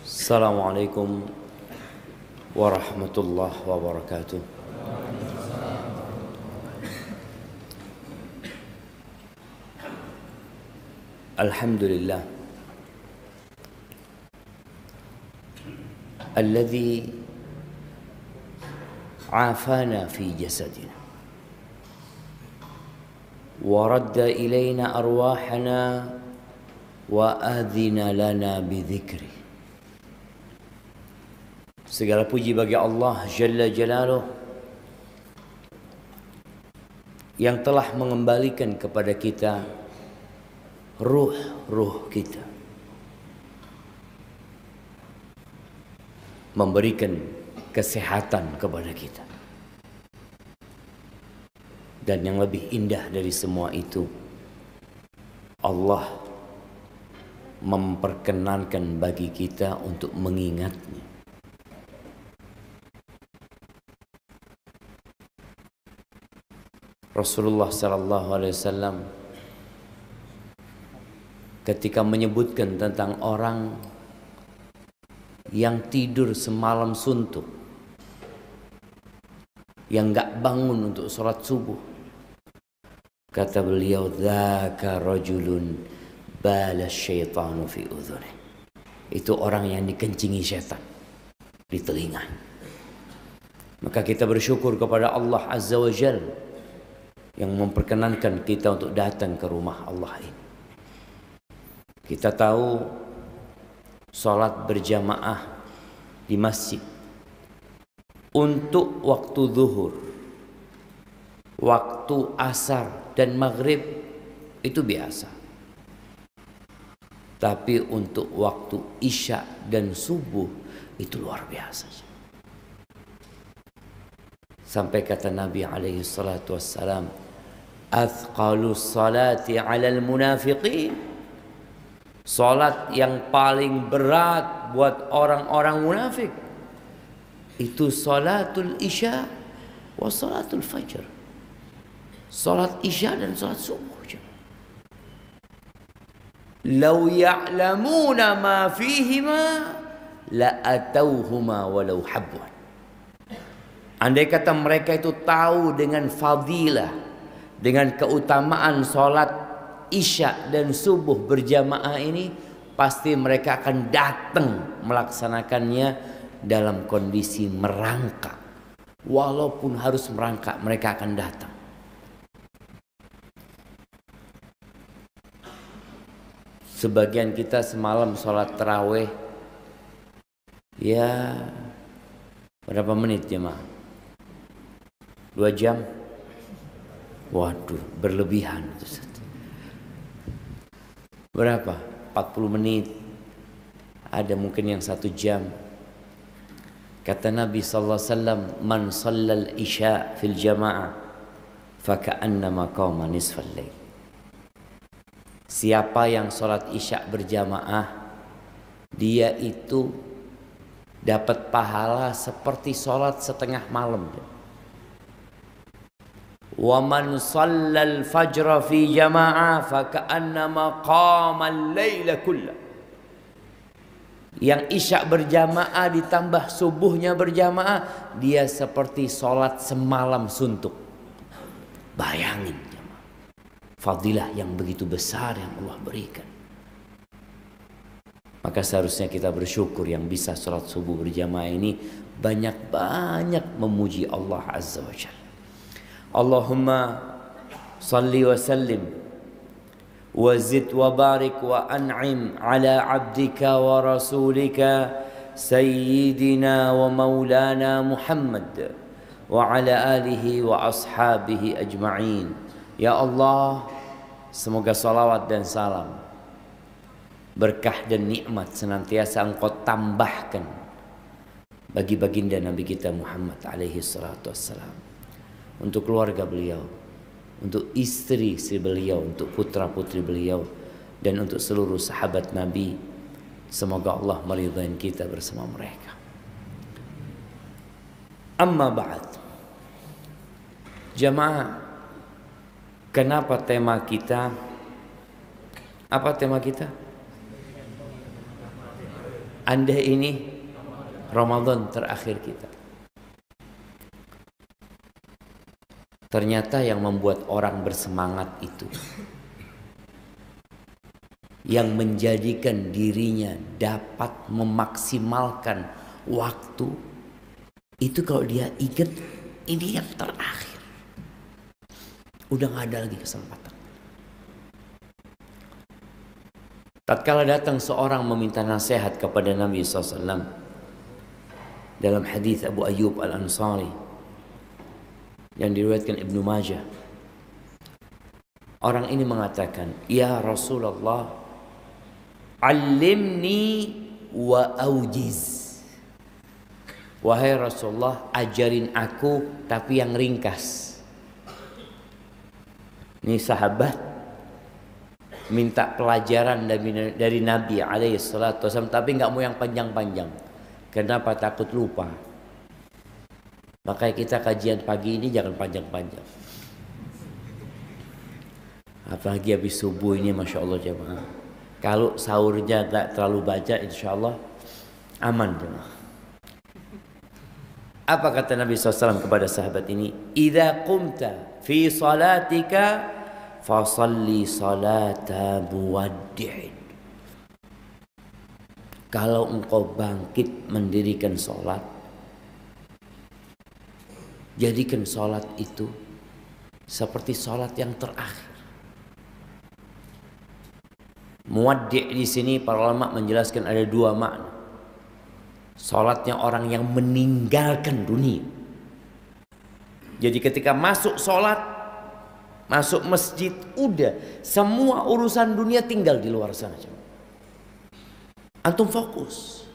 Assalamualaikum warahmatullahi wabarakatuh. Alhamdulillah alladzi afana fi jasadina wa radda ilaina arwahana wa adhina lana bidzikri. Segala puji bagi Allah Jalla Jalaluh yang telah mengembalikan kepada kita ruh kita, memberikan kesehatan kepada kita. Dan yang lebih indah dari semua itu, Allah memperkenankan bagi kita untuk mengingatnya. Rasulullah sallallahu alaihi wasallam ketika menyebutkan tentang orang yang tidur semalam suntuk, yang enggak bangun untuk sholat subuh, kata beliau, dzaka rajulun bala syaitanu fi udhuni. Itu orang yang dikencingi syaitan di telinga. Maka kita bersyukur kepada Allah Azza wa Jalla yang memperkenankan kita untuk datang ke rumah Allah ini. Kita tahu sholat berjamaah di masjid untuk waktu zuhur, waktu asar dan maghrib itu biasa. Tapi untuk waktu isya dan subuh itu luar biasa. Sampai kata Nabi alaihi salatu wassalam, athqalus salati alal munafiqin, salat yang paling berat buat orang-orang munafik itu salatul isya wa salatul fajr. Salat isya dan salat subuh. Lau ya'lamuna ma fihima la atauhuma walau habwan. Andai kata mereka itu tahu dengan fadilah, dengan keutamaan sholat isya dan subuh berjamaah ini, pasti mereka akan datang melaksanakannya dalam kondisi merangkak. Walaupun harus merangkak, mereka akan datang. Sebagian kita semalam sholat tarawih, ya berapa menit jemaah? 2 jam? Waduh, berlebihan. Berapa? 40 menit. Ada mungkin yang 1 jam. Kata Nabi sallallahu alaihi wasallam, "Man shallal isya fil jamaah faka'annama qama nisfal lail." Siapa yang salat isya berjamaah, dia itu dapat pahala seperti salat setengah malam. Wa man shallal fajra fi jamaah faka'annama qama al-laila kullah. Yang isya berjamaah ditambah subuhnya berjamaah, dia seperti sholat semalam suntuk. Bayangin jemaah, fadilah yang begitu besar yang Allah berikan. Maka seharusnya kita bersyukur yang bisa sholat subuh berjamaah ini, banyak-banyak memuji Allah Azza wa Jalla. Allahumma salli wa sallim wa zid wa barik wa an'im ala abdika wa rasulika sayyidina wa maulana Muhammad wa ala alihi wa ashabihi ajma'in. Ya Allah, semoga salawat dan salam, berkah dan nikmat senantiasa Engkau tambahkan bagi baginda Nabi kita Muhammad alaihi salatu wassalam, untuk keluarga beliau, untuk istri beliau, untuk putra-putri beliau, dan untuk seluruh sahabat Nabi. Semoga Allah meridai kita bersama mereka. Amma ba'd. Jamaah, kenapa tema kita? Apa tema kita? Anda ini Ramadan terakhir kita. Ternyata yang membuat orang bersemangat itu, yang menjadikan dirinya dapat memaksimalkan waktu itu, kalau dia ingat ini yang terakhir, udah gak ada lagi kesempatan. Tatkala datang seorang meminta nasihat kepada Nabi SAW dalam hadis Abu Ayyub Al-Ansari yang diriwayatkan Ibnu Majah, orang ini mengatakan, "Ya Rasulullah, allimni wa aujiz." Wahai Rasulullah, ajarin aku tapi yang ringkas. Ini sahabat minta pelajaran dari Nabi SAW, tapi nggak mau yang panjang-panjang. Kenapa? Takut lupa. Makanya kita kajian pagi ini jangan panjang-panjang. Apalagi habis subuh ini, Masya Allah jemaah. Kalau sahurnya nggak terlalu baca, insya Allah aman jemaah. Apa kata Nabi SAW kepada sahabat ini? "Idza qumta fi salatika fasalli salata muwaddi'in." Kalau engkau bangkit mendirikan sholat, jadikan sholat itu seperti sholat yang terakhir. Muwaddi' di sini para ulama menjelaskan ada dua makna. Sholatnya orang yang meninggalkan dunia. Jadi ketika masuk sholat, masuk masjid, udah semua urusan dunia tinggal di luar sana. Antum fokus.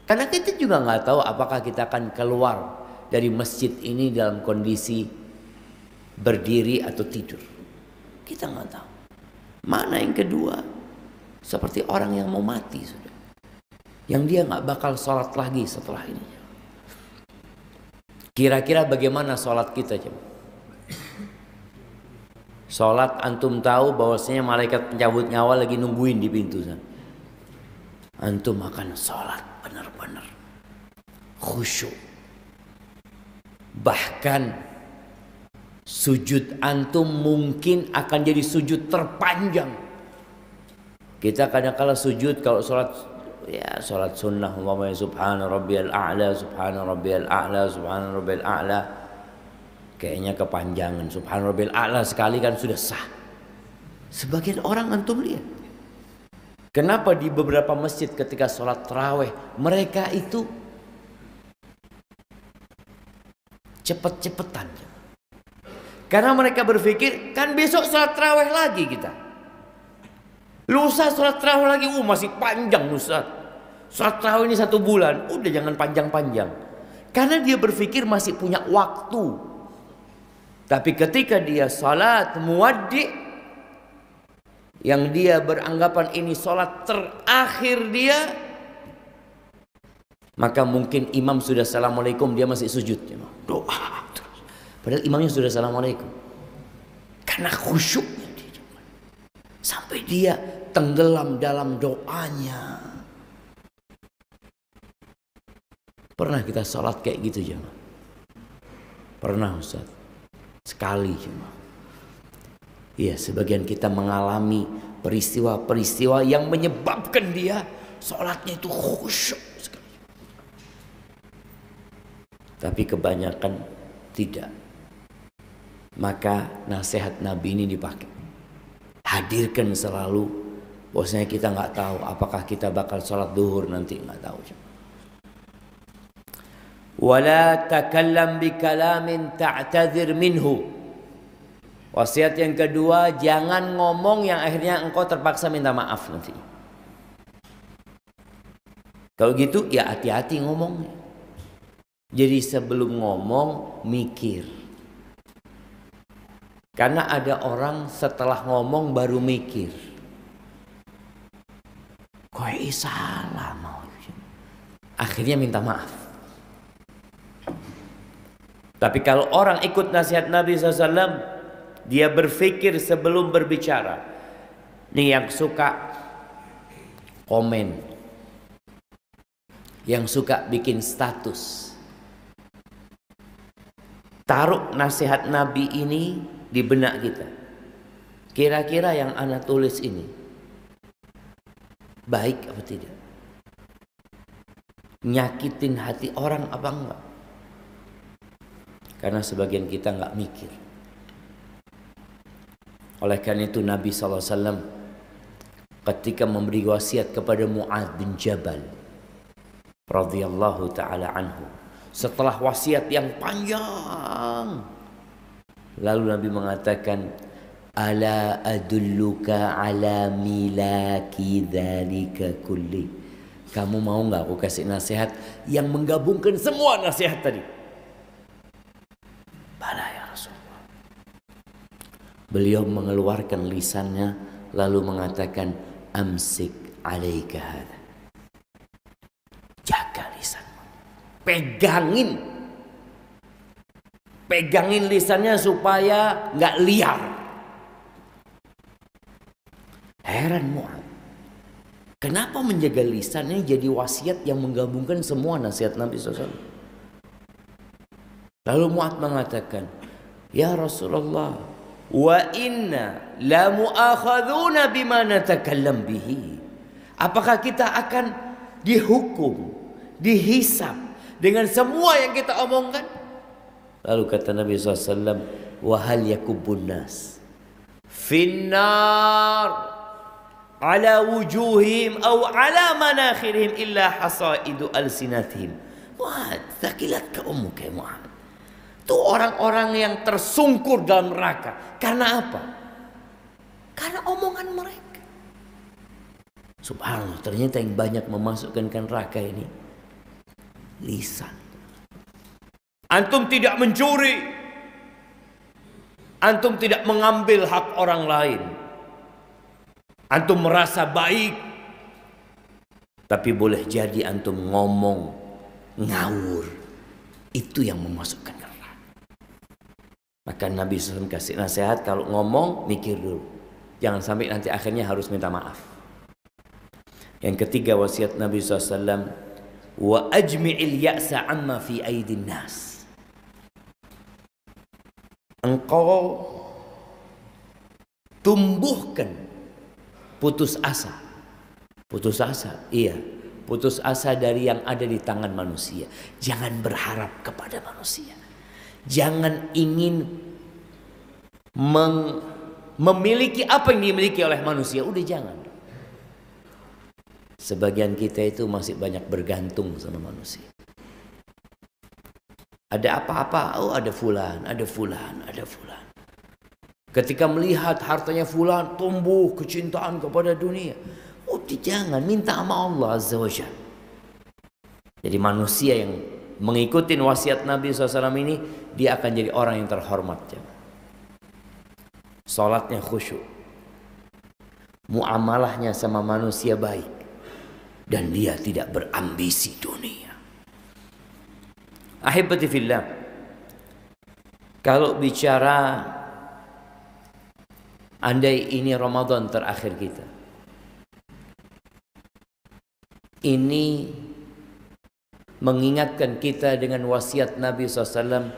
Karena kita juga nggak tahu apakah kita akan keluar dari masjid ini dalam kondisi berdiri atau tidur. Kita nggak tahu. Mana yang kedua? Seperti orang yang mau mati sudah. Yang dia nggak bakal sholat lagi setelah ini. Kira-kira bagaimana sholat kita jemaah? Sholat antum tahu bahwasanya malaikat pencabut nyawa lagi nungguin di pintu sana. Antum akan sholat benar-benar khusyuk. Bahkan sujud antum mungkin akan jadi sujud terpanjang. Kita kadang-kala sujud kalau sholat, ya sholat sunnah, umpamanya subhana rabbiyal a'la, subhana rabbiyal a'la, subhana rabbiyal a'la, kayaknya kepanjangan. Subhana rabbiyal a'la sekali kan sudah sah. Sebagian orang antum lihat, kenapa di beberapa masjid ketika sholat tarawih mereka itu cepet-cepetan? Karena mereka berpikir kan besok sholat tarawih lagi kita. Lusa sholat tarawih lagi, masih panjang Ustaz. Sholat tarawih ini 1 bulan, udah jangan panjang-panjang. Karena dia berpikir masih punya waktu. Tapi ketika dia sholat muwaddi', yang dia beranggapan ini sholat terakhir dia, maka mungkin imam sudah assalamualaikum, dia masih sujud, doa terus. Padahal imamnya sudah assalamualaikum. Karena khusyuknya dia, sampai dia tenggelam dalam doanya. Pernah kita sholat kayak gitu jemaah? Pernah Ustaz? Sekali jemaah. Iya, sebagian kita mengalami peristiwa-peristiwa yang menyebabkan dia sholatnya itu khusyuk sekali. Tapi kebanyakan tidak. Maka nasihat Nabi ini dipakai. Hadirkan selalu. Bosnya kita nggak tahu apakah kita bakal sholat duhur nanti, nggak tahu. Wala takallam bi kalamin ta'tadzir minhu. Wasiat yang kedua, jangan ngomong yang akhirnya engkau terpaksa minta maaf nanti. Kalau gitu ya hati-hati ngomongnya. Jadi sebelum ngomong mikir. Karena ada orang setelah ngomong baru mikir. Kok salah mau. Akhirnya minta maaf. Tapi kalau orang ikut nasihat Nabi SAW, dia berpikir sebelum berbicara. Nih yang suka komen, yang suka bikin status. Taruh nasihat Nabi ini di benak kita. Kira-kira yang ana tulis ini baik apa tidak? Nyakitin hati orang apa enggak? Karena sebagian kita enggak mikir. Oleh karena itu Nabi SAW ketika memberi wasiat kepada Mu'adz bin Jabal radhiyallahu ta'ala anhu, setelah wasiat yang panjang, lalu Nabi mengatakan, ala adulluka ala milaki dzalika kulli. Kamu mau nggak aku kasih nasihat yang menggabungkan semua nasihat tadi? Bala ya Rasulullah. Beliau mengeluarkan lisannya lalu mengatakan, amsik alaika hadza. Jaga lisanmu. Pegangin lisannya supaya nggak liar. Heran Mu'adz. Kenapa menjaga lisannya jadi wasiat yang menggabungkan semua nasihat Nabi SAW? Lalu Mu'adz mengatakan, ya Rasulullah, wa inna la mu'akhadhuna bima natakallam bihi. Apakah kita akan dihukum, dihisab dengan semua yang kita omongkan? Lalu kata Nabi SAW, wa hal yakubun nas finnar ala wujuhim aw ala manakhirihim illa hasaidu alsinatihim. Mu'adz, thaqilatka ummuka ya Mu'adz. Itu orang-orang yang tersungkur dalam neraka. Karena apa? Karena omongan mereka. Subhanallah, ternyata yang banyak memasukkan ke neraka ini lisan. Antum tidak mencuri, antum tidak mengambil hak orang lain, antum merasa baik, tapi boleh jadi antum ngomong ngawur. Itu yang memasukkan neraka. Maka Nabi SAW kasih nasihat, kalau ngomong mikir dulu, jangan sampai nanti akhirnya harus minta maaf. Yang ketiga wasiat Nabi SAW, wa ajmi'il ya'sa amma fi aidin nas. Engkau tumbuhkan putus asa. Putus asa, iya. Putus asa dari yang ada di tangan manusia. Jangan berharap kepada manusia. Jangan ingin memiliki apa yang dimiliki oleh manusia. Udah jangan. Sebagian kita itu masih banyak bergantung sama manusia. Ada apa-apa, oh ada fulan, ada fulan, ada fulan. Ketika melihat hartanya fulan, tumbuh kecintaan kepada dunia. Oh jangan, minta sama Allah Azza wa Jalla. Jadi manusia yang mengikuti wasiat Nabi SAW ini, dia akan jadi orang yang terhormat. Salatnya khusyuk, muamalahnya sama manusia baik, dan dia tidak berambisi dunia. Ahibati fillah, kalau bicara andai ini Ramadan terakhir kita, ini mengingatkan kita dengan wasiat Nabi SAW,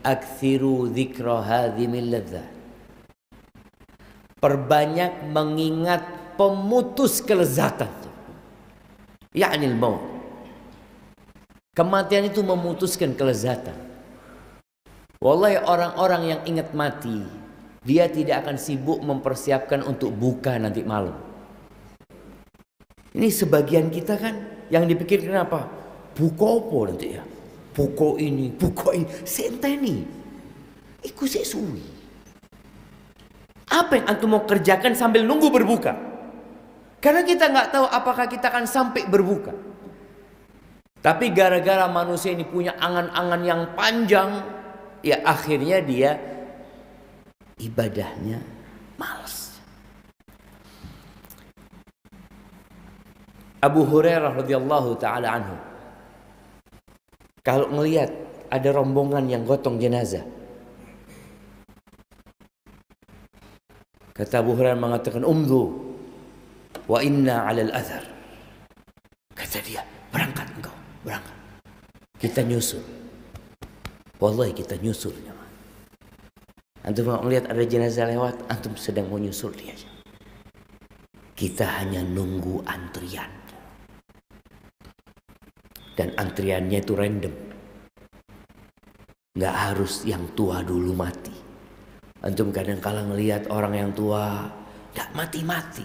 akthiru dzikra hadhimil ladzat. Perbanyak mengingat pemutus kelezatan, yakni maut. Kematian itu memutuskan kelezatan. Wallahi, orang-orang yang ingat mati, dia tidak akan sibuk mempersiapkan untuk buka nanti malam. Ini sebagian kita kan yang dipikirkan apa? Buka apa nanti ya? Buka ini, buka ini. Senteni. Iku sesuai. Apa yang antum mau kerjakan sambil nunggu berbuka? Karena kita nggak tahu apakah kita akan sampai berbuka. Tapi gara-gara manusia ini punya angan-angan yang panjang, ya akhirnya dia ibadahnya malas. Abu Hurairah radhiyallahu taala anhu, kalau melihat ada rombongan yang gotong jenazah, kata Abu Hurairah mengatakan, umdu wa inna 'alal athar. Kata dia, berangkat engkau, berangkat. Kita nyusul. Wallahi kita nyusul. Antum melihat ada jenazah lewat, antum sedang mau nyusul dia. Kita hanya nunggu antrian. Dan antriannya itu random. Nggak harus yang tua dulu mati. Antum kadang kala ngelihat orang yang tua nggak mati-mati.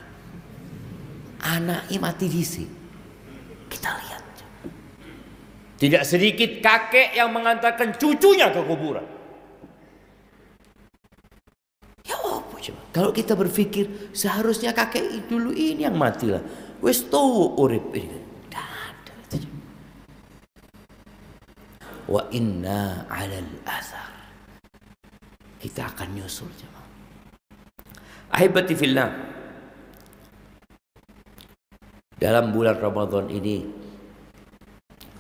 Anaknya mati di sini. Kita lihat. Tidak sedikit kakek yang mengantarkan cucunya ke kuburan. Ya apa coba? Kalau kita berpikir seharusnya kakek dulu ini yang mati lah. Wes tuh urip ini. Wa inna 'alal athar. Kita akan nyusul jemaah. Ahibati fillah. Dalam bulan Ramadan ini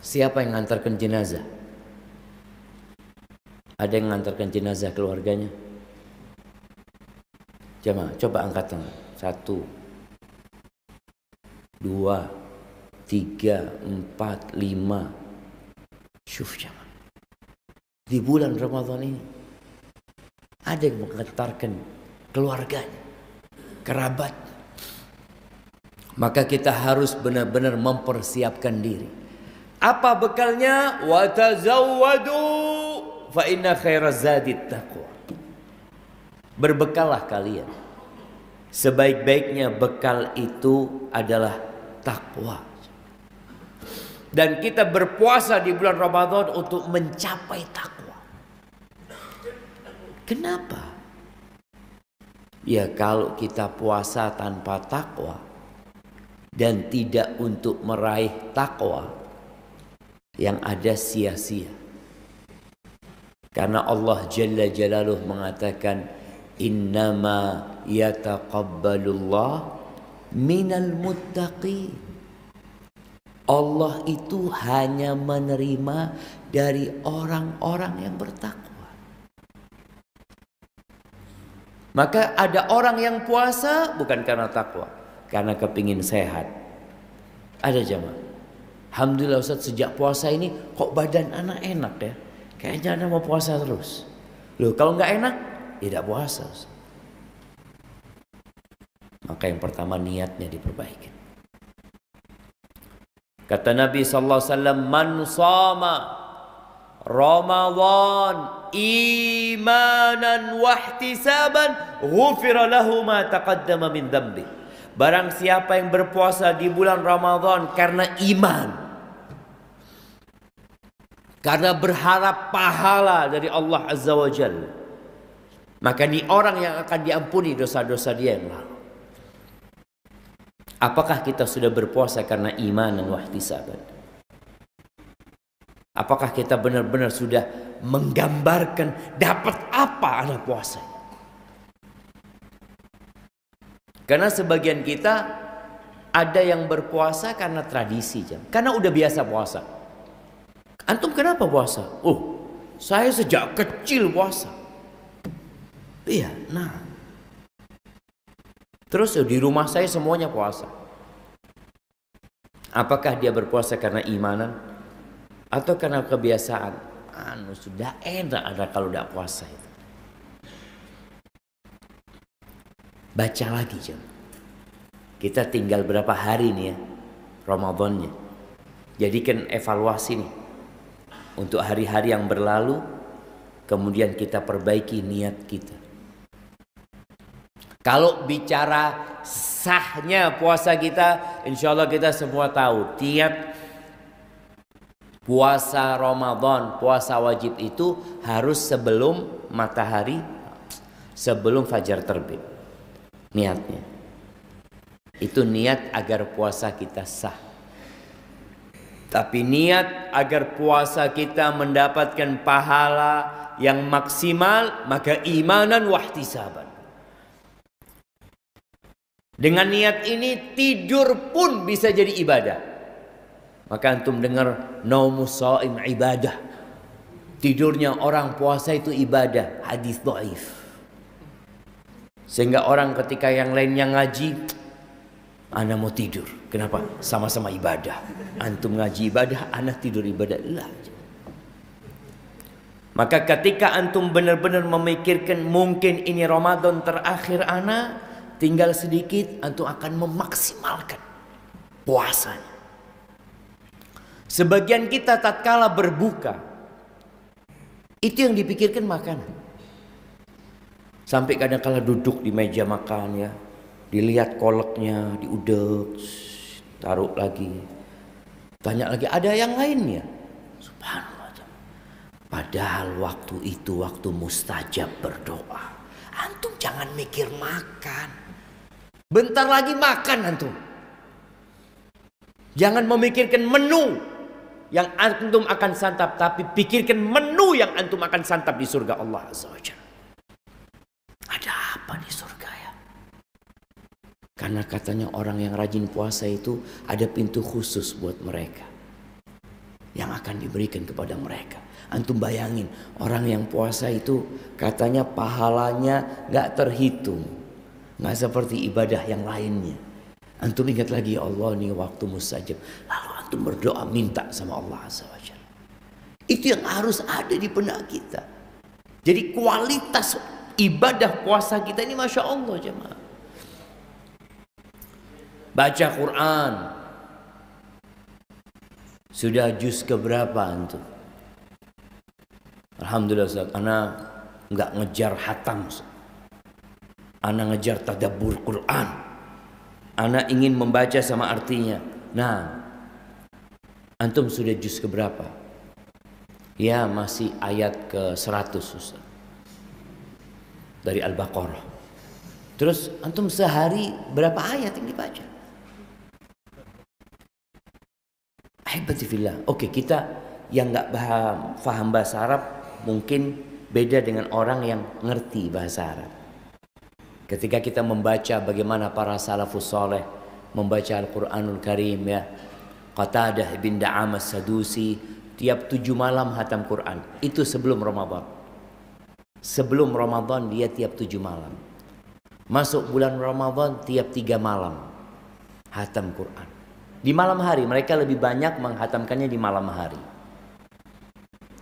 siapa yang mengantarkan jenazah? Ada yang mengantarkan jenazah keluarganya? Jemaah, coba angkat tangan. 1, 2, 3, 4, 5. Syuf jemaah. Di bulan Ramadan ini ada yang mengantarkan keluarganya, kerabat. Maka kita harus benar-benar mempersiapkan diri. Apa bekalnya? Wa tazawwadu fa inna khairaz zadit taqwa. Berbekallah kalian. Sebaik-baiknya bekal itu adalah takwa. Dan kita berpuasa di bulan Ramadan untuk mencapai takwa. Kenapa? Ya kalau kita puasa tanpa takwa dan tidak untuk meraih takwa, yang ada sia-sia. Karena Allah Jalla Jalaluh mengatakan innama yataqabbalullah minal muttaqin. Allah itu hanya menerima dari orang-orang yang bertakwa. Maka ada orang yang puasa bukan karena takwa, karena kepingin sehat. Ada jamaah. Alhamdulillah Ustaz, sejak puasa ini kok badan anak enak ya. Kayaknya anak mau puasa terus. Loh kalau nggak enak, tidak puasa Ustaz. Maka yang pertama niatnya diperbaiki. Kata Nabi SAW, man sama Ramadan imanan wahtisaban ghufira lahu ma taqaddama min dhanbi. Barang siapa yang berpuasa di bulan Ramadan karena iman, karena berharap pahala dari Allah Azza wa Jalla, maka ini orang yang akan diampuni dosa-dosa dia yang lalu. Apakah kita sudah berpuasa karena iman dan wahtisaban? Apakah kita benar-benar sudah menggambarkan dapat apa anak puasa? Karena sebagian kita ada yang berpuasa karena tradisi, karena udah biasa puasa. Antum kenapa puasa? Oh, saya sejak kecil puasa. Iya, nah. Terus di rumah saya semuanya puasa. Apakah dia berpuasa karena imanan atau karena kebiasaan? Sudah enak ada kalau tidak puasa itu. Baca lagi jam. Kita tinggal berapa hari nih ya Ramadannya. Jadikan evaluasi nih untuk hari-hari yang berlalu, kemudian kita perbaiki niat kita. Kalau bicara sahnya puasa kita, insya Allah kita semua tahu niat puasa Ramadan, puasa wajib itu harus sebelum matahari, sebelum fajar terbit. Niatnya itu niat agar puasa kita sah. Tapi niat agar puasa kita mendapatkan pahala yang maksimal, maka imanan wahtisaban. Dengan niat ini tidur pun bisa jadi ibadah. Maka antum dengar naumus shaim ibadah. Tidurnya orang puasa itu ibadah. Hadis dhaif. Sehingga orang ketika yang lainnya ngaji, Ana mau tidur. Kenapa? Sama-sama ibadah. Antum ngaji ibadah, ana tidur ibadah. Lah. Maka ketika antum benar-benar memikirkan mungkin ini Ramadan terakhir ana, tinggal sedikit, antum akan memaksimalkan puasanya. Sebagian kita tatkala berbuka, itu yang dipikirkan makanan. Sampai kadang-kala duduk di meja makan ya, dilihat koleknya, diudek, taruh lagi. Tanya lagi, ada yang lainnya? Subhanallah. Padahal waktu itu waktu mustajab berdoa. Antum jangan mikir makan. Bentar lagi makan antum. Jangan memikirkan menu yang antum akan santap, tapi pikirkan menu yang antum akan santap di surga Allah Azza wa Jalla. Ada apa di surga ya? Karena katanya orang yang rajin puasa itu ada pintu khusus buat mereka yang akan diberikan kepada mereka. Antum bayangin, orang yang puasa itu katanya pahalanya gak terhitung, gak seperti ibadah yang lainnya. Antum ingat lagi, ya Allah nih waktu mustajab, lalu antum berdoa minta sama Allah Azza wa Jalla. Itu yang harus ada di benak kita. Jadi kualitas ibadah puasa kita ini Masya Allah jemaah. Baca Quran, sudah juz keberapa antum? Alhamdulillah Ustaz, ana nggak ngejar hatam, ana ngejar tadabbur Quran. Ana ingin membaca sama artinya. Nah, antum sudah juz keberapa? Ya masih ayat ke 100 Ustaz, dari Al-Baqarah. Terus antum sehari berapa ayat yang dibaca? Ahibbatifillah. Oke, kita yang nggak paham bahasa Arab mungkin beda dengan orang yang ngerti bahasa Arab. Ketika kita membaca bagaimana para salafus soleh membaca Al-Quranul Karim ya. Qatadah bin Da'am as-Sadusi tiap 7 malam hatam Quran. Itu sebelum Ramadan. Sebelum Ramadan dia tiap 7 malam. Masuk bulan Ramadan tiap 3 malam hatam Quran. Di malam hari mereka lebih banyak menghatamkannya di malam hari.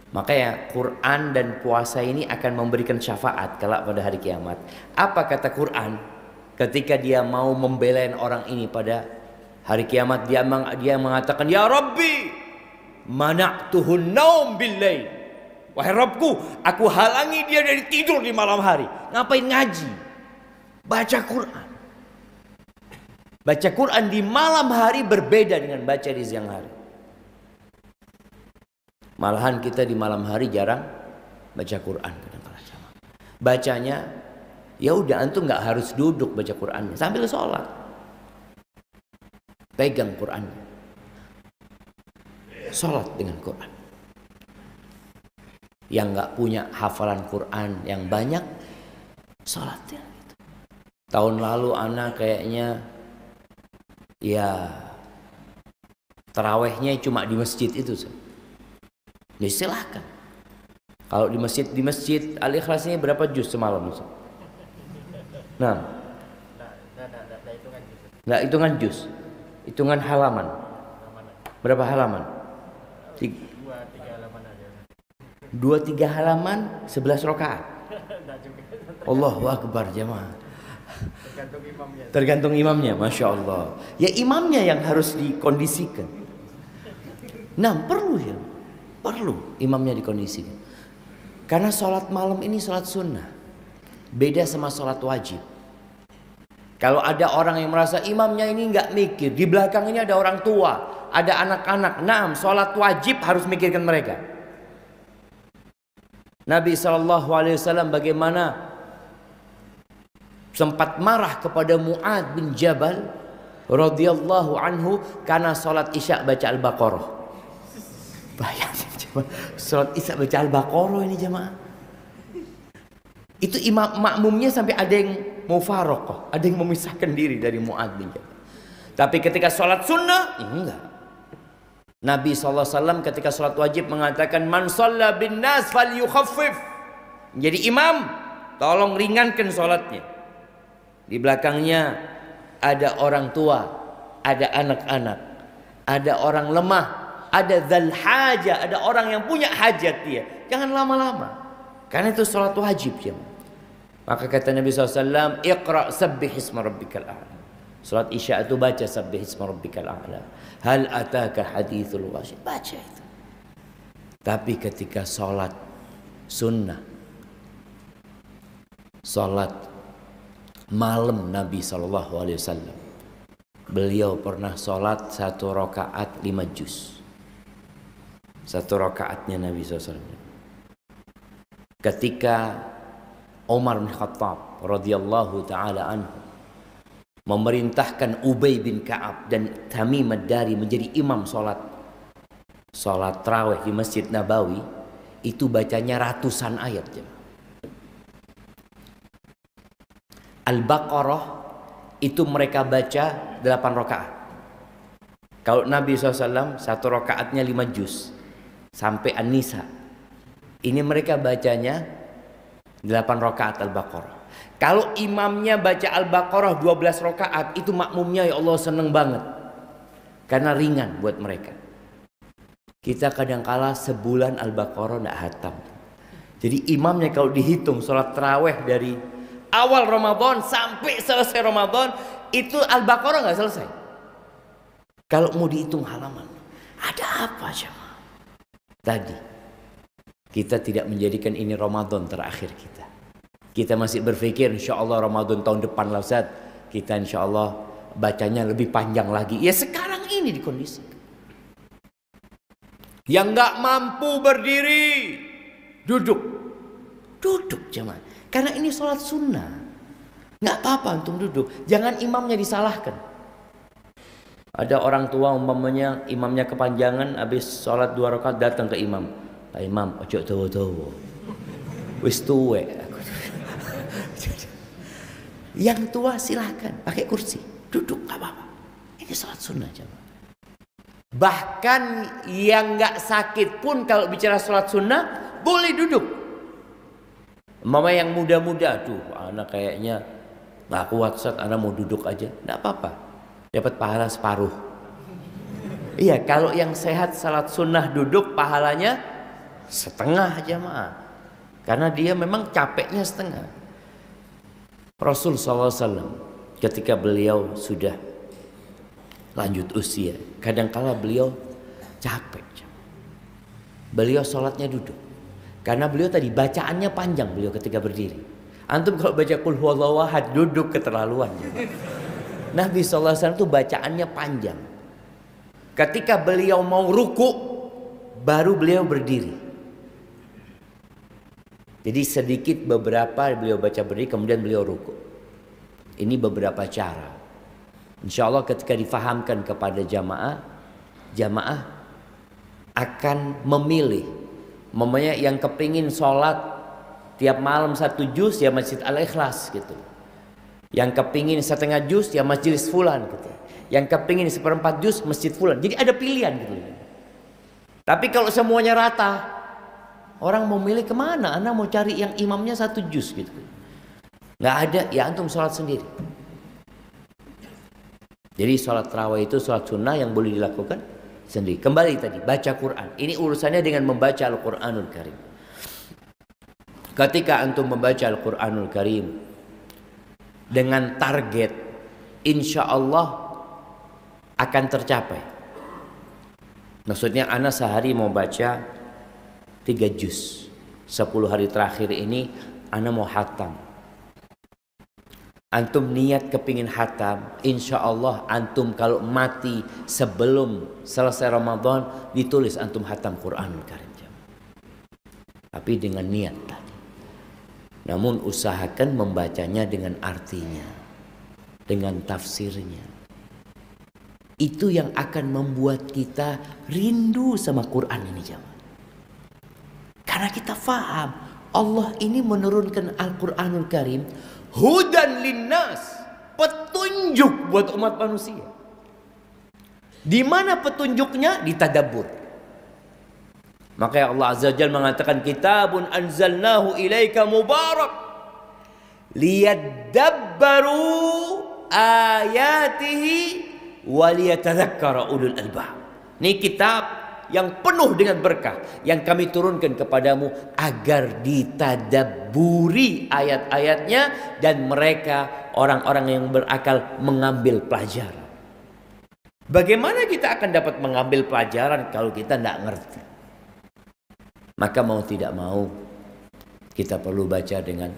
Makanya Quran dan puasa ini akan memberikan syafaat kelak pada hari kiamat. Apa kata Quran ketika dia mau membelain orang ini pada hari kiamat? Dia mengatakan, ya Rabbi mana'tuhun naum bil-lail. Wahai Rabbku, aku halangi dia dari tidur di malam hari. Ngapain ngaji? Baca Quran. Baca Quran di malam hari berbeda dengan baca di siang hari. Malahan kita di malam hari jarang baca Quran kadang-kadang. Bacanya ya udah, antum nggak harus duduk baca Qurannya, sambil sholat pegang Qurannya, sholat dengan Quran. Yang nggak punya hafalan Quran yang banyak, sholat ya gitu. Tahun lalu anak kayaknya ya tarawehnya cuma di masjid itu. Ya silahkan. Kalau di masjid Al-Ikhlasnya berapa juz semalam? Nah, nggak hitungan juz, hitungan halaman. Berapa halaman? 2-3 halaman 11 rakaat. Allahu Akbar jemaah. Tergantung imamnya, Masya Allah. Ya imamnya yang harus dikondisikan. Nah perlu ya. Perlu imamnya dikondisikan. Karena sholat malam ini sholat sunnah. Beda sama sholat wajib. Kalau ada orang yang merasa imamnya ini nggak mikir, di belakang ini ada orang tua, ada anak-anak. Nah, sholat wajib harus mikirkan mereka. Nabi SAW bagaimana sempat marah kepada Mu'ad bin Jabal radhiyallahu anhu karena sholat isya baca Al-Baqarah. Bayangin sholat isya baca Al-Baqarah ini jemaah. Itu imam makmumnya sampai ada yang mau faroqah, ada yang memisahkan diri dari Mu'ad bin Jabal. Tapi ketika sholat sunnah enggak. Nabi SAW ketika sholat wajib mengatakan man shalla bin nas falyukhaffif. Jadi imam tolong ringankan sholatnya. Di belakangnya ada orang tua ada anak-anak, ada orang lemah, ada dzal haja, ada orang yang punya hajat dia. Jangan lama-lama. Karena itu salat wajib ya. Maka kata Nabi SAW, Iqra sabbih isma rabbikal a'la. Salat isya itu baca sabbih isma rabbikal a'la. Hal ataka hadithul ghasyiah. Baca itu. Tapi ketika salat sunnah, salat malam Nabi SAW, beliau pernah salat 1 rakaat 5 juz. 1 rakaatnya Nabi SAW. Ketika Umar bin Khattab radhiyallahu taala anhu memerintahkan Ubay bin Ka'ab dan Tamim ad-Dari menjadi imam salat tarawih di Masjid Nabawi, itu bacanya ratusan ayat. Al-Baqarah itu mereka baca 8 rakaat. Kalau Nabi SAW 1 rakaatnya 5 juz sampai An-Nisa, ini mereka bacanya 8 rakaat Al-Baqarah. Kalau imamnya baca Al-Baqarah 12 rakaat, itu makmumnya ya Allah seneng banget. Karena ringan buat mereka. Kita kadang-kala sebulan Al-Baqarah tidak hatam. Jadi imamnya kalau dihitung sholat tarawih dari awal Ramadan sampai selesai Ramadan, itu Al-Baqarah nggak selesai. Kalau mau dihitung halaman, ada apa jemaah? Tadi kita tidak menjadikan ini Ramadan terakhir kita. Kita masih berpikir insya Allah Ramadan tahun depan lah Ustaz, kita insya Allah bacanya lebih panjang lagi. Ya sekarang ini dikondisikan. Yang nggak mampu berdiri, duduk jemaah. Karena ini sholat sunnah. Nggak apa-apa antum duduk. Jangan imamnya disalahkan. Ada orang tua umpamanya imamnya kepanjangan, habis sholat 2 rakaat datang ke imam. Pak Imam, ojo tawa-tawa. Wis tuwe. Yang tua silahkan pakai kursi, duduk nggak apa-apa. Ini sholat sunnah jemaah. Bahkan yang nggak sakit pun kalau bicara sholat sunnah boleh duduk. Mama yang muda-muda, aduh anak kayaknya nggak kuat Ustaz, anak mau duduk aja, nggak apa-apa, dapat pahala separuh. Iya, kalau yang sehat salat sunnah duduk pahalanya setengah jemaah, karena dia memang capeknya setengah. Rasul SAW ketika beliau sudah lanjut usia, kadangkala beliau capek. Beliau sholatnya duduk. Karena beliau tadi bacaannya panjang beliau ketika berdiri. Antum kalau baca Qul huwallahu ahad duduk keterlaluan. Nabi SAW itu bacaannya panjang. Ketika beliau mau ruku, baru beliau berdiri. Jadi sedikit beberapa beliau baca berdiri, kemudian beliau ruku. Ini beberapa cara. Insya Allah ketika difahamkan kepada jamaah akan memilih. Mamanya yang kepingin sholat tiap malam 1 juz ya Masjid Al-Ikhlas gitu. Yang kepingin 1/2 juz ya Majelis Fulan gitu. Yang kepingin 1/4 juz Masjid Fulan. Jadi ada pilihan gitu. Tapi kalau semuanya rata, orang mau milih kemana? Anda mau cari yang imamnya 1 juz gitu. Nggak ada, ya antum sholat sendiri. Jadi sholat tarawih itu sholat sunnah yang boleh dilakukan sendiri. Kembali tadi, baca Quran. Ini urusannya dengan membaca Al-Quranul Karim. Ketika antum membaca Al-Quranul Karim dengan target, insya Allah akan tercapai. Maksudnya anak sehari mau baca 3 juz. 10 hari terakhir ini anak mau hatam. Antum niat kepingin hatam, insya Allah antum kalau mati sebelum selesai Ramadan ditulis antum hatam Quranul Karim. Tapi dengan niat tadi. Namun usahakan membacanya dengan artinya, dengan tafsirnya. Itu yang akan membuat kita rindu sama Quran ini jemaah. Karena kita faham Allah ini menurunkan Al-Quranul Karim hudan linnas, petunjuk buat umat manusia. Di mana petunjuknya? Di tadabbur. Maka Allah Azza wa Jalla mengatakan kitabun anzalnahu ilaika mubarak liyadabbaru ayatihi waliyatadzakkara ulul albab. Ini kitab yang penuh dengan berkah yang kami turunkan kepadamu agar ditadabburi ayat-ayatnya dan mereka orang-orang yang berakal mengambil pelajaran. Bagaimana kita akan dapat mengambil pelajaran kalau kita tidak ngerti? Maka mau tidak mau kita perlu baca dengan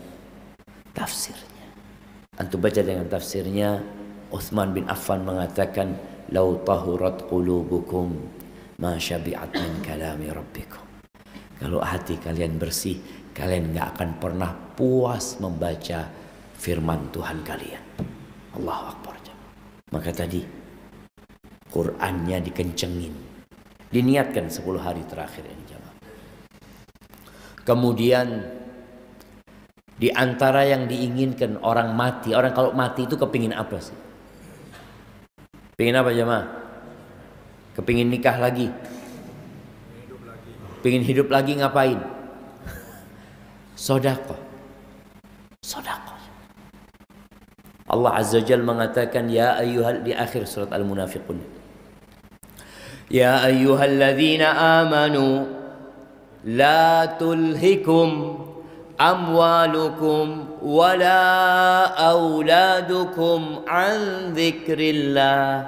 tafsirnya. Antum baca dengan tafsirnya. Utsman bin Affan mengatakan, "Lau tahurat qulubukum ma syabi'at min kalami rabbikum." Kalau hati kalian bersih, kalian nggak akan pernah puas membaca firman Tuhan kalian. Allahu Akbar. Maka tadi Qur'annya dikencengin, diniatkan 10 hari terakhir ini jemaah. Kemudian di antara yang diinginkan orang mati, orang kalau mati itu kepingin apa sih? Pingin apa jemaah? Kepingin nikah lagi? Pingin hidup lagi ngapain? Sedekah. Sedekah. Allah Azza wa Jalla mengatakan ya ayyuhal di akhir surat Al-Munafiqun. Ya ayyuhalladzina amanu la tulhikum amwalukum wala auladukum an dzikrillah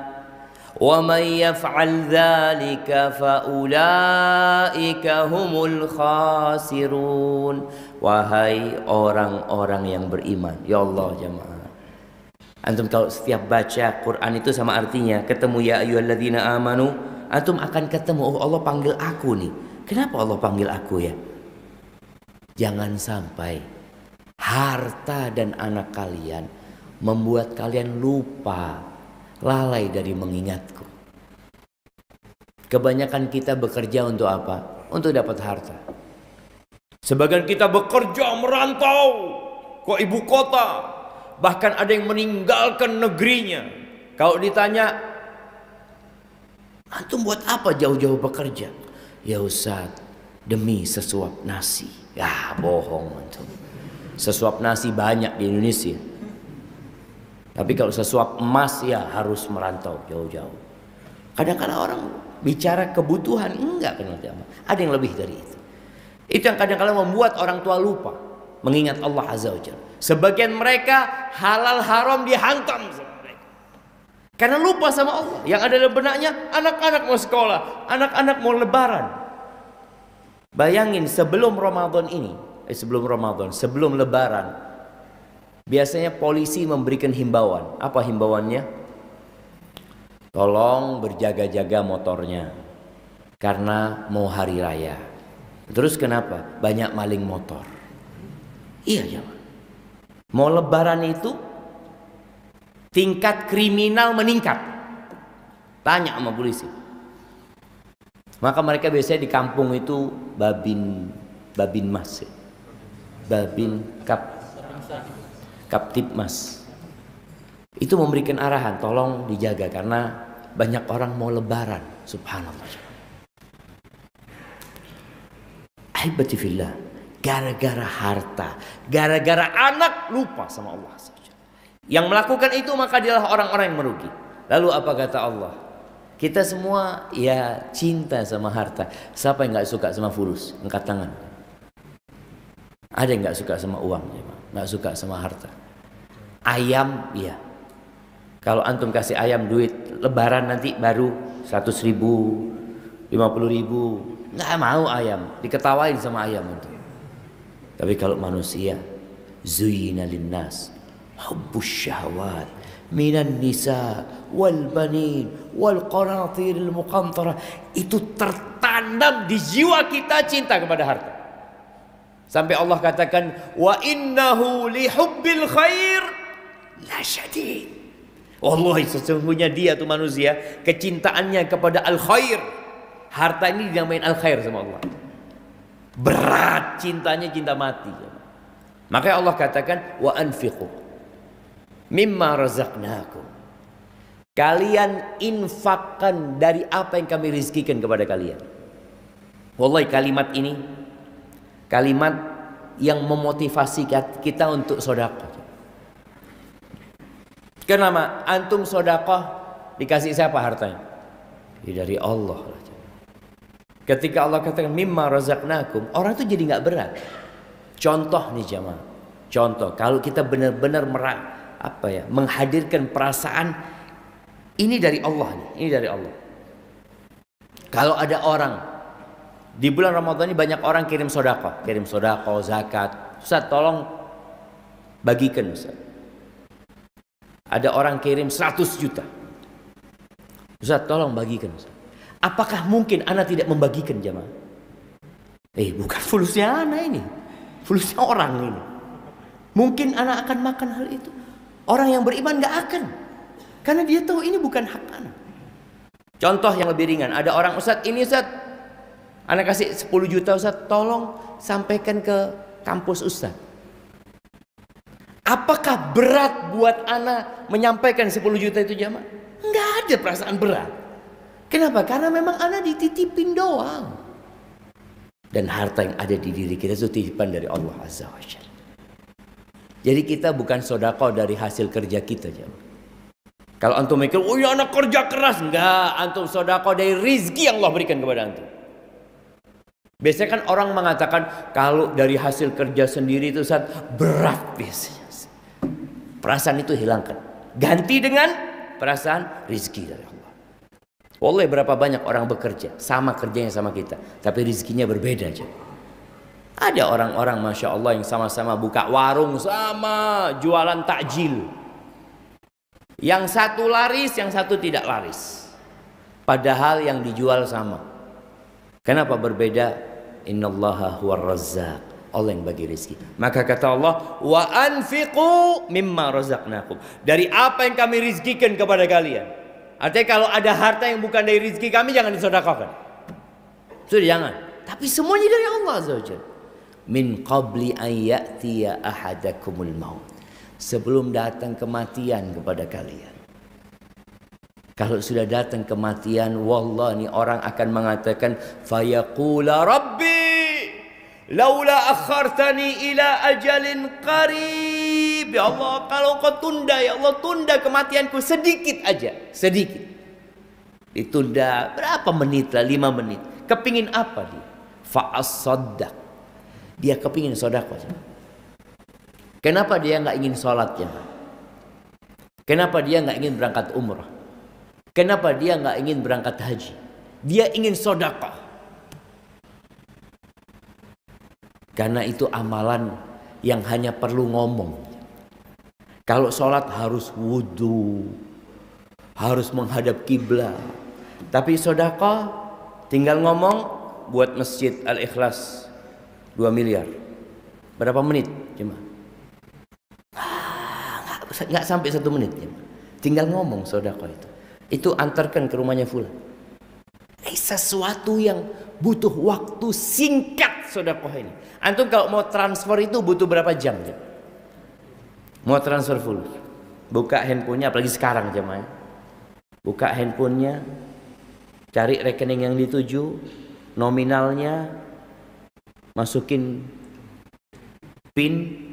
wa man yaf'al dzalika fa ulaika humul khasirun. Wahai orang-orang yang beriman, ya Allah jemaah, antum kalau setiap baca Quran itu sama artinya, ketemu ya ayyuhalladzina amanu, antum akan ketemu, oh Allah panggil aku nih. Kenapa Allah panggil aku ya? Jangan sampai harta dan anak kalian membuat kalian lupa, lalai dari mengingatku. Kebanyakan kita bekerja untuk apa? Untuk dapat harta. Sebagian kita bekerja merantau ke ibu kota. Bahkan ada yang meninggalkan negerinya. Kalau ditanya, antum buat apa jauh-jauh bekerja? Ya Ustaz, demi sesuap nasi. Ya bohong antum. Sesuap nasi banyak di Indonesia. Tapi kalau sesuap emas ya harus merantau jauh-jauh. Kadang-kadang orang bicara kebutuhan, enggak kenal jamaah. Ada yang lebih dari itu. Itu yang kadang-kadang membuat orang tua lupa mengingat Allah Azza wa Jalla. Sebagian mereka halal haram dihantam sama mereka. Karena lupa sama Allah. Yang ada dalam benaknya, anak-anak mau sekolah, anak-anak mau lebaran. Bayangin sebelum Ramadan ini, sebelum lebaran, biasanya polisi memberikan himbauan. Apa himbauannya? Tolong berjaga-jaga motornya karena mau hari raya. Terus kenapa? Banyak maling motor. Iya ya. Mau lebaran itu tingkat kriminal meningkat. Tanya sama polisi. Maka mereka biasanya di kampung itu babin mas, kaptipmas. Itu memberikan arahan, tolong dijaga karena banyak orang mau lebaran. Subhanallah. Ahibati fillah, gara-gara harta, gara-gara anak lupa sama Allah. Yang melakukan itu maka dialah orang-orang yang merugi. Lalu apa kata Allah? Kita semua ya cinta sama harta. Siapa yang nggak suka sama fulus? Angkat tangan. Ada yang nggak suka sama uang? Nggak suka sama harta. Ayam, iya. Kalau antum kasih ayam duit lebaran nanti baru 100.000, 50.000, nggak mau ayam. Diketawain sama ayam itu. Tapi kalau manusia, zuyyina linnas hubbus syahwat minan nisa wal banin wal qanatiril muqantara. Itu tertanam di jiwa kita cinta kepada harta. Sampai Allah katakan wa innahu li hubbil khair la syadid. Wallahi sesungguhnya dia tuh manusia kecintaannya kepada al khair. Harta ini dinamain al khair sama Allah. Berat cintanya, cinta mati. Makanya Allah katakan wa anfiqu mimma razaqnakum. Kalian infakkan dari apa yang kami rizkikan kepada kalian. Wallahi kalimat ini kalimat yang memotivasi kita untuk sedekah. Kenapa? Antum sedekah dikasih siapa hartanya? Ya dari Allah. Ketika Allah katakan mimma razaqnakum, orang itu jadi nggak berat. Contoh nih jamaah. Contoh, kalau kita benar-benar menghadirkan perasaan ini dari Allah nih, ini dari Allah. Kalau ada orang di bulan Ramadan ini banyak orang kirim sodako, zakat. Ustaz tolong bagikan Ustaz. Ada orang kirim 100 juta. Ustaz tolong bagikan Ustaz. Apakah mungkin ana tidak membagikan jamaah? Bukan fulusnya ana ini. Fulusnya orang ini. Mungkin ana akan makan hal itu. Orang yang beriman gak akan. Karena dia tahu ini bukan hak ana. Contoh yang lebih ringan. Ada orang, Ustaz ini Ustaz, ana kasih 10 juta Ustaz, tolong sampaikan ke kampus Ustaz. Apakah berat buat ana menyampaikan 10 juta itu jamaah? Enggak ada perasaan berat. Kenapa? Karena memang ana dititipin doang. Dan harta yang ada di diri kita itu titipan dari Allah Azza wa Jalla. Jadi kita bukan sodako dari hasil kerja kita jamaah. Kalau antum mikir, oh ya anak kerja keras. Enggak, antum sodako dari rizki yang Allah berikan kepada antum. Biasanya kan orang mengatakan kalau dari hasil kerja sendiri itu Ustaz, berat biasanya. Perasaan itu hilangkan. Ganti dengan perasaan rizki dari Allah. Wallahi berapa banyak orang bekerja, sama kerjanya sama kita, tapi rizkinya berbeda aja. Ada orang-orang Masya Allah yang sama-sama buka warung, sama jualan takjil. Yang satu laris, yang satu tidak laris. Padahal yang dijual sama. Kenapa berbeda? Innallaha huwar razzaq. Allah yang bagi rezeki. Maka kata Allah, wa anfiqu mimma razaqnakum. Dari apa yang kami rizkikan kepada kalian. Artinya kalau ada harta yang bukan dari rezeki kami, jangan disedekahkan. Sudah jangan. Tapi semuanya dari Allah Azza wa Jalla. Min qabli an ya'tiya ahadakumul maut. Sebelum datang kematian kepada kalian. Kalau sudah datang kematian, wallah nih orang akan mengatakan, fayaqula rabbi laula akhartani ila ajalin qarib. Ya Allah, kalau kau tunda, ya Allah tunda kematianku sedikit aja, sedikit. Ditunda berapa menit lah, 5 menit. Kepingin apa dia? Fa'as-saddaq. Dia kepingin sedekah. Kenapa dia nggak ingin sholatnya? Kenapa dia nggak ingin berangkat umrah? Kenapa dia nggak ingin berangkat haji? Dia ingin sedekah. Karena itu amalan yang hanya perlu ngomong. Kalau sholat harus wudhu, harus menghadap kiblat. Tapi sedekah tinggal ngomong buat masjid Al-Ikhlas 2 miliar. Berapa menit? Cuma nggak sampai 1 menit. Tinggal ngomong sedekah itu. Itu antarkan ke rumahnya fulan. Sesuatu yang butuh waktu singkat sedekah ini. Antum kalau mau transfer itu butuh berapa jam? Mau transfer full. Buka handphonenya, apalagi sekarang jemaah. Buka handphonenya, cari rekening yang dituju, nominalnya, masukin PIN,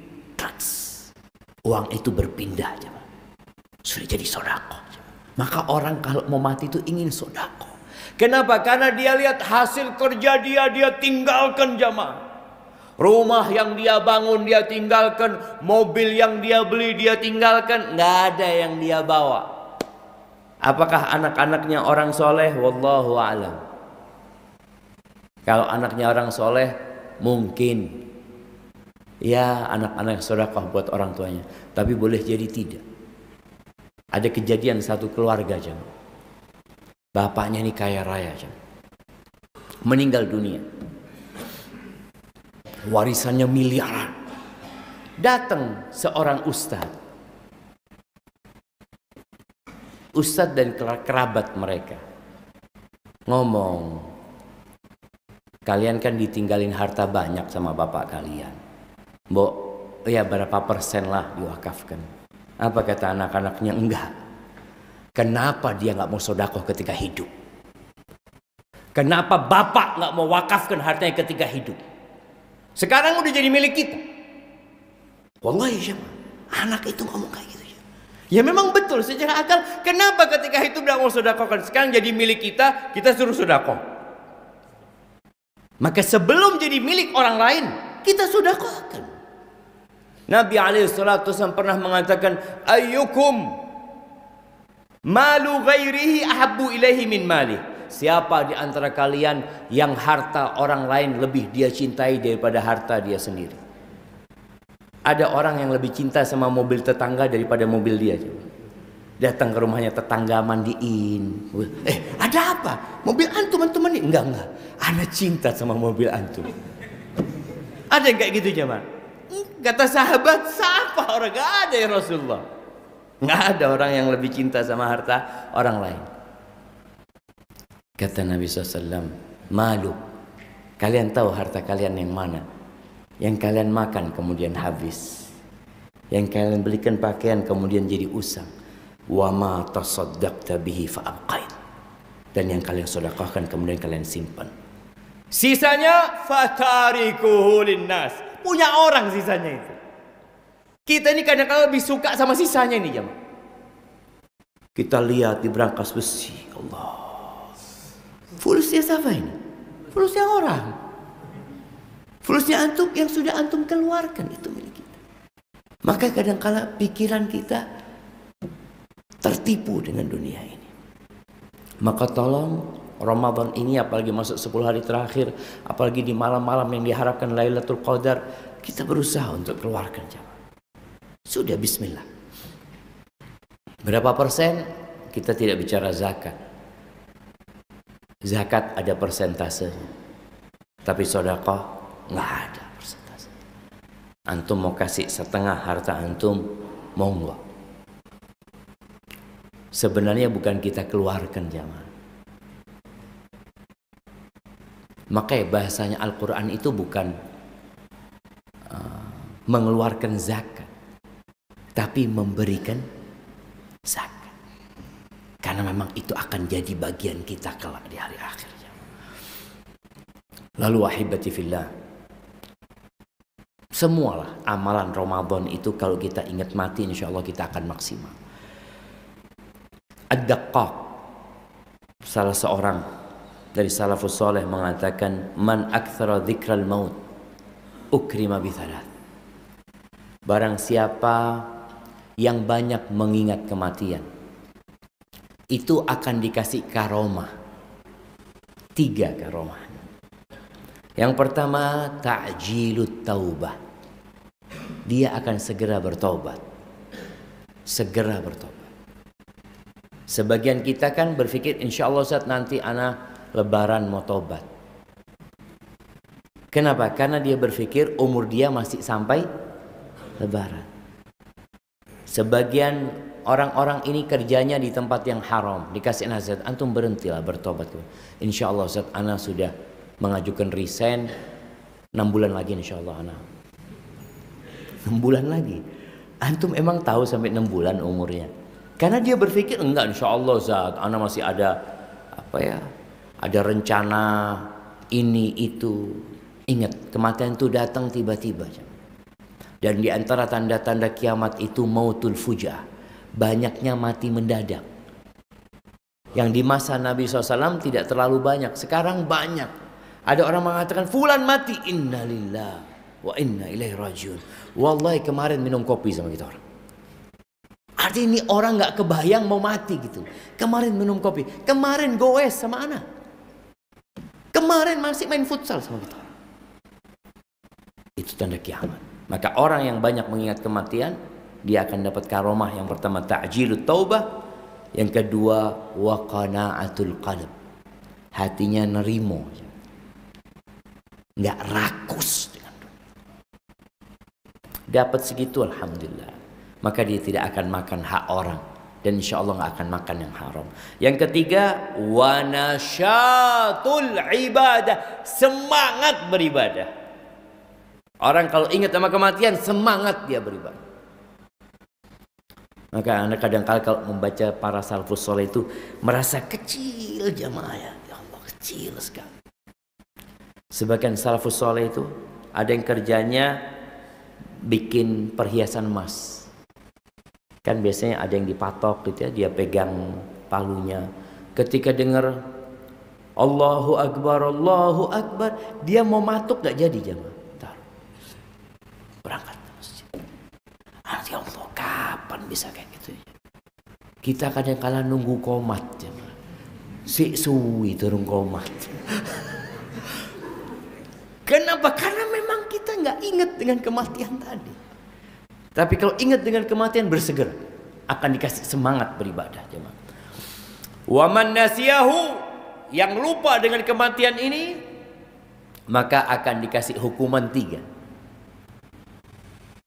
uang itu berpindah jemaah. Sudah jadi sedekah. Maka orang kalau mau mati itu ingin sedekah. Kenapa? Karena dia lihat hasil kerja dia tinggalkan jamaah. Rumah yang dia bangun dia tinggalkan, mobil yang dia beli dia tinggalkan, nggak ada yang dia bawa. Apakah anak-anaknya orang soleh? Wallahu a'lam. Kalau anaknya orang soleh, mungkin ya anak-anak sedekah buat orang tuanya. Tapi boleh jadi tidak. Ada kejadian satu keluarga jamaah. Bapaknya ini kaya raya, meninggal dunia, warisannya miliaran. Datang seorang ustadz dan kerabat mereka ngomong, kalian kan ditinggalin harta banyak sama bapak kalian, mbok ya berapa persen lah diwakafkan. Apa kata anak-anaknya? Enggak. Kenapa dia nggak mau sedekah ketika hidup? Kenapa bapak nggak mau wakafkan hartanya ketika hidup? Sekarang udah jadi milik kita. Wallahi anak itu ngomong kayak gitu. Ya memang betul secara akal. Kenapa ketika itu tidak mau sedekahkan, sekarang jadi milik kita, kita suruh sedekah? Maka sebelum jadi milik orang lain, kita sedekahkan. Nabi SAW pernah mengatakan, ayyukum malu ghairihi ahabbu ilaihi min mali. Siapa di antara kalian yang harta orang lain lebih dia cintai daripada harta dia sendiri? Ada orang yang lebih cinta sama mobil tetangga daripada mobil dia. Datang ke rumahnya tetangga mandiin. Ada apa? Mobil antum mandi? Enggak. Ana cinta sama mobil antum. Ada yang kayak gitu jemaah? Kata sahabat, siapa orang? Gak ada ya Rasulullah. Nggak ada orang yang lebih cinta sama harta orang lain. Kata Nabi SAW, malu. Kalian tahu harta kalian yang mana? Yang kalian makan kemudian habis. Yang kalian belikan pakaian kemudian jadi usang. Wa ma tasaddaqta bihi fa'abqait. Dan yang kalian sedekahkan kemudian kalian simpan. Sisanya fatarikuhu linnas. Punya orang sisanya itu. Kita ini kadang-kadang lebih suka sama sisanya ini jemaah. Kita lihat di brankas besi, Allah. Fulusnya siapa ini? Fulusnya orang. Fulusnya antum yang sudah antum keluarkan itu milik kita. Maka kadang-kadang pikiran kita tertipu dengan dunia ini. Maka tolong Ramadan ini, apalagi masuk 10 hari terakhir, apalagi di malam-malam yang diharapkan Lailatul Qadar, kita berusaha untuk keluarkan jamaah. Sudah bismillah. Berapa persen? Kita tidak bicara zakat. Zakat ada persentasenya. Tapi sedekah nggak ada persentase. Antum mau kasih setengah harta antum, monggo. Sebenarnya bukan kita keluarkan jamaah. Makanya bahasanya Al-Quran itu bukan mengeluarkan zakat, tapi memberikan zakat. Karena memang itu akan jadi bagian kita kelak di hari akhir. Lalu wahibati fillah, semualah amalan Ramadan itu kalau kita ingat mati, insya Allah kita akan maksimal. Ad-Daqqaq, salah seorang dari salafus soleh mengatakan, man aktsara dzikral maut ukrima bi thalath. Barang siapa yang banyak mengingat kematian, itu akan dikasih karomah. 3 karomah. Yang pertama, ta'jilut taubah. Dia akan segera bertobat. Segera bertobat. Sebagian kita kan berpikir, insya Allah Ustaz nanti anak lebaran mau tobat. Kenapa? Karena dia berpikir umur dia masih sampai lebaran. Sebagian orang-orang ini kerjanya di tempat yang haram, dikasih nasihat, antum berhentilah bertobat. Insya Allah Ustaz, ana sudah mengajukan resign 6 bulan lagi insya Allah ana. 6 bulan lagi. Antum emang tahu sampai 6 bulan umurnya? Karena dia berpikir enggak, insya Allah Ustaz, ana masih ada ada rencana ini itu. Ingat, kematian itu datang tiba-tiba. Dan di antara tanda-tanda kiamat itu mautul fujah, banyaknya mati mendadak. Yang di masa Nabi SAW tidak terlalu banyak, sekarang banyak. Ada orang mengatakan fulan mati, innalillah wa inna ilaihi rajiun. Wallahi kemarin minum kopi sama kita orang. Artinya ini orang nggak kebayang mau mati gitu. Kemarin minum kopi, kemarin goes sama anak, kemarin masih main futsal sama kita. Itu tanda kiamat. Maka orang yang banyak mengingat kematian, dia akan dapat karomah. Yang pertama ta'jilut taubah, yang kedua wa qana'atul qalb. Hatinya nerimo, nggak rakus dengan dunia. Dapat segitu alhamdulillah. Maka dia tidak akan makan hak orang, dan insya Allah nggak akan makan yang haram. Yang ketiga wa nasyatul ibadah, semangat beribadah. Orang kalau ingat sama kematian, semangat dia beribadah. Maka anda kadang-kadang kalau membaca para salafus soleh itu merasa kecil jamaah, ya Allah, kecil sekali. Sebagian salafus soleh itu ada yang kerjanya bikin perhiasan emas. Kan biasanya ada yang dipatok gitu ya, dia pegang palunya. Ketika dengar Allahu Akbar, dia mau matuk gak jadi jamaah. Berangkat ke masjid. Ya Allah, kapan bisa kayak gitu ya? Kita kadang-kala nunggu komat jamaah. Si suwi turun komat. Kenapa? Karena memang kita nggak ingat dengan kematian tadi. Tapi kalau ingat dengan kematian, bersegera akan dikasih semangat beribadah jemaah. Wa man nasiyahu, yang lupa dengan kematian ini, maka akan dikasih hukuman 3.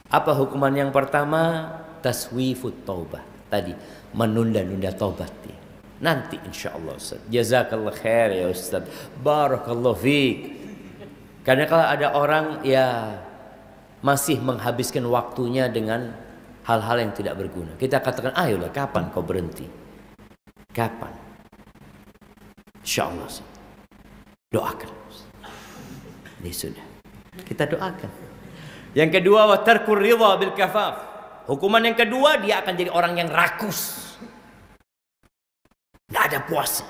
Apa hukuman yang pertama? Taswifut taubah. Tadi menunda-nunda taubat dia. Nanti insyaallah Ustaz. Jazakallah khair ya Ustaz. Barakallahu fiik. Karena kalau ada orang ya masih menghabiskan waktunya dengan hal-hal yang tidak berguna, kita katakan, ayolah, kapan kau berhenti? Kapan? Insyaallah doakan. Ini sudah kita doakan. Yang kedua, wa tarkur ridha bil kafaf. Hukuman yang kedua, dia akan jadi orang yang rakus, nggak ada puasa.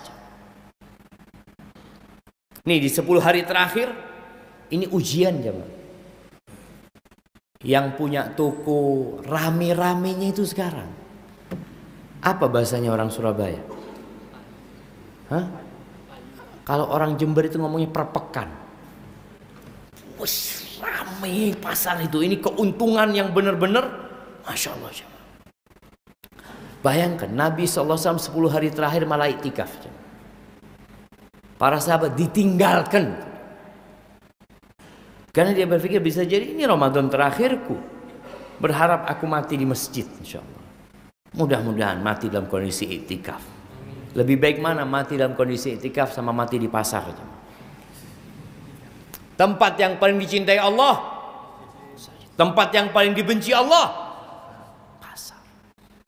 Nih di 10 hari terakhir ini ujian jemaah. Yang punya toko rame-ramenya itu sekarang. Apa bahasanya orang Surabaya? Hah? Kalau orang Jember itu ngomongnya perpekan. Wih, rame pasar itu. Ini keuntungan yang benar-benar Masya Allah. Bayangkan Nabi SAW 10 hari terakhir malah iktikaf. Para sahabat ditinggalkan. Karena dia berpikir bisa jadi ini Ramadan terakhirku. Berharap aku mati di masjid insyaallah. Mudah-mudahan mati dalam kondisi iktikaf. Lebih baik mana mati dalam kondisi iktikaf sama mati di pasar. Tempat yang paling dicintai Allah, tempat yang paling dibenci Allah, pasar.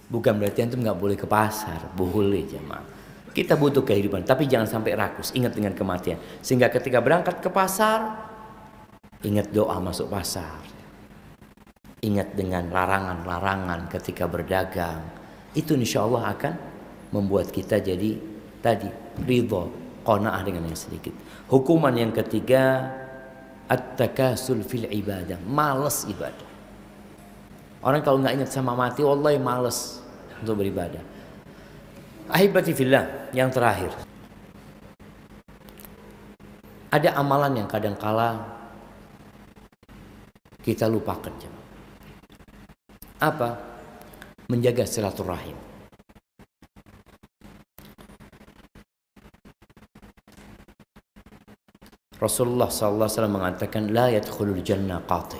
Bukan berarti antum nggak boleh ke pasar, boleh jemaah. Kita butuh kehidupan, tapi jangan sampai rakus. Ingat dengan kematian. Sehingga ketika berangkat ke pasar, ingat doa masuk pasar. Ingat dengan larangan-larangan ketika berdagang. Itu insya Allah akan membuat kita jadi tadi ridho, qanaah dengan yang sedikit. Hukuman yang ketiga, at-takasul fil ibadah. Malas ibadah. Orang kalau nggak ingat sama mati, wallahi malas untuk beribadah. Ahibati fillah, yang terakhir. Ada amalan yang kadangkala kita lupakan. Apa? Menjaga silaturahim. Rasulullah SAW mengatakan, la yadkhulul jannah qati.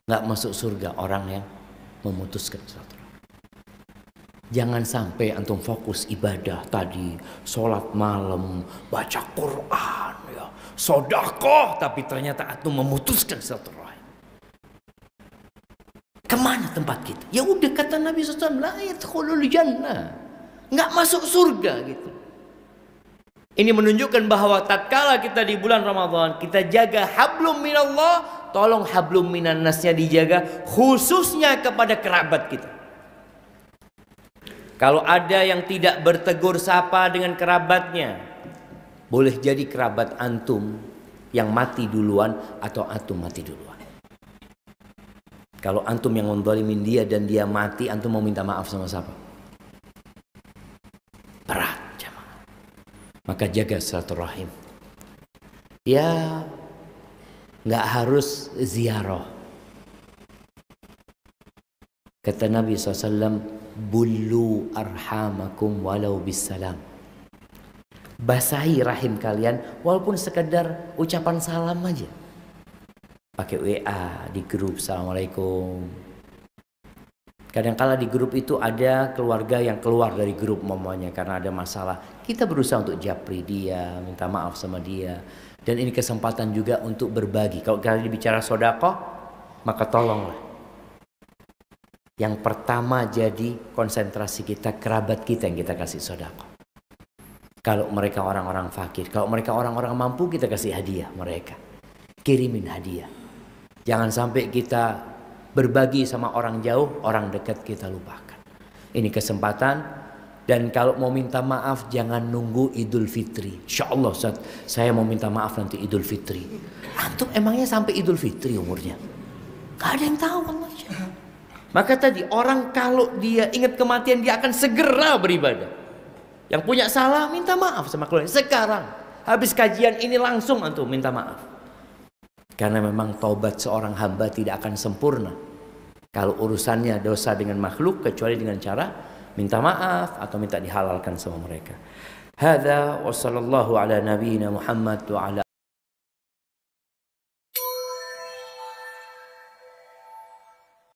Nggak masuk surga orang yang memutuskan silaturahim. Jangan sampai antum fokus ibadah tadi, sholat malam, baca Quran, ya, sedekah, tapi ternyata antum memutuskan silaturahim. Kemana tempat kita? Ya udah kata Nabi SAW, la yadkhulul jannah, nggak masuk surga gitu. Ini menunjukkan bahwa tatkala kita di bulan Ramadan, kita jaga hablum minallah, tolong hablum minan nasnya dijaga, khususnya kepada kerabat kita. Kalau ada yang tidak bertegur sapa dengan kerabatnya, boleh jadi kerabat antum yang mati duluan atau antum mati duluan. Kalau antum yang menzalimin dia dan dia mati, antum mau minta maaf sama siapa? Berat jemaah. Maka jaga silaturahim. Ya, nggak harus ziarah. Kata Nabi SAW, bullu arhamakum walau bisalam. Basahi rahim kalian walaupun sekedar ucapan salam aja. Pakai WA di grup, assalamualaikum. Kadang-kala di grup itu ada keluarga yang keluar dari grup mamanya karena ada masalah. Kita berusaha untuk japri dia, minta maaf sama dia. Dan ini kesempatan juga untuk berbagi. Kalau kalian bicara sedekah, maka tolonglah. Yang pertama jadi konsentrasi kita kerabat kita yang kita kasih sedekah. Kalau mereka orang-orang fakir, kalau mereka orang-orang mampu, kita kasih hadiah mereka. Kirimin hadiah. Jangan sampai kita Berbagi sama orang jauh, orang dekat kita lupakan. Ini kesempatan. Dan kalau mau minta maaf jangan nunggu Idul Fitri. Insya Allah Ustaz, saya mau minta maaf nanti Idul Fitri. Antum emangnya sampai Idul Fitri umurnya? Gak ada yang tahu Allah. Maka tadi orang kalau dia ingat kematian dia akan segera beribadah. Yang punya salah minta maaf sama keluarga. Sekarang habis kajian ini langsung antum minta maaf. Karena memang taubat seorang hamba tidak akan sempurna kalau urusannya dosa dengan makhluk kecuali dengan cara minta maaf atau minta dihalalkan sama mereka. Hadza wa sallallahu ala nabiyyina Muhammad wa ala